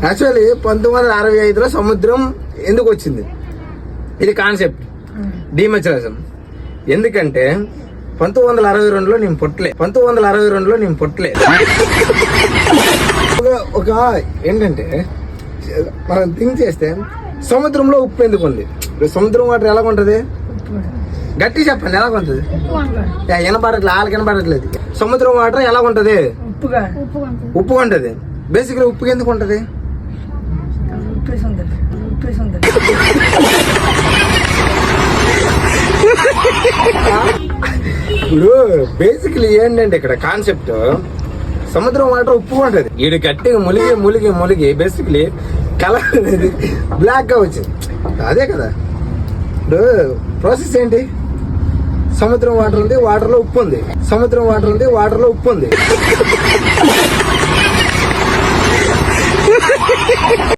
Actually 1965లో సముద్రం ఎందుకు వచ్చింది? ఇది కాన్సెప్ట్ డీమెచరైజేషన్. ఎందుకంటే 1962లో నేను పుట్టలే. ఒక ఏంటంటే మనం థింక్ చేస్తే సముద్రంలో ఉప్పు ఎందుకు ఉంది? సముద్రం వాటర్ ఎలా ఉంటది? గట్టి చెప్పండి, ఎలా ఉంటది? వినపడట్లేదు, వాళ్ళకి వినపడట్లేదు. సముద్రం వాటర్ ఎలా ఉంటది? ఉప్పు ఉంటది. బేసిక్గా ఉప్పు ఎందుకు ఉంటది? ఇప్పుడు బేసిక్లీ ఏంటంటే ఇక్కడ కాన్సెప్ట్ సముద్రం వాటర్ ఉప్పు ఉంటది. ఈడు గట్టిగా ములిగి బేసిక్లీ కలర్ అనేది బ్లాక్ గా వచ్చింది. అదే కదా ఇప్పుడు ప్రాసెస్ ఏంటి? సముద్రం వాటర్ ఉంది, వాటర్ లో ఉప్పు ఉంది.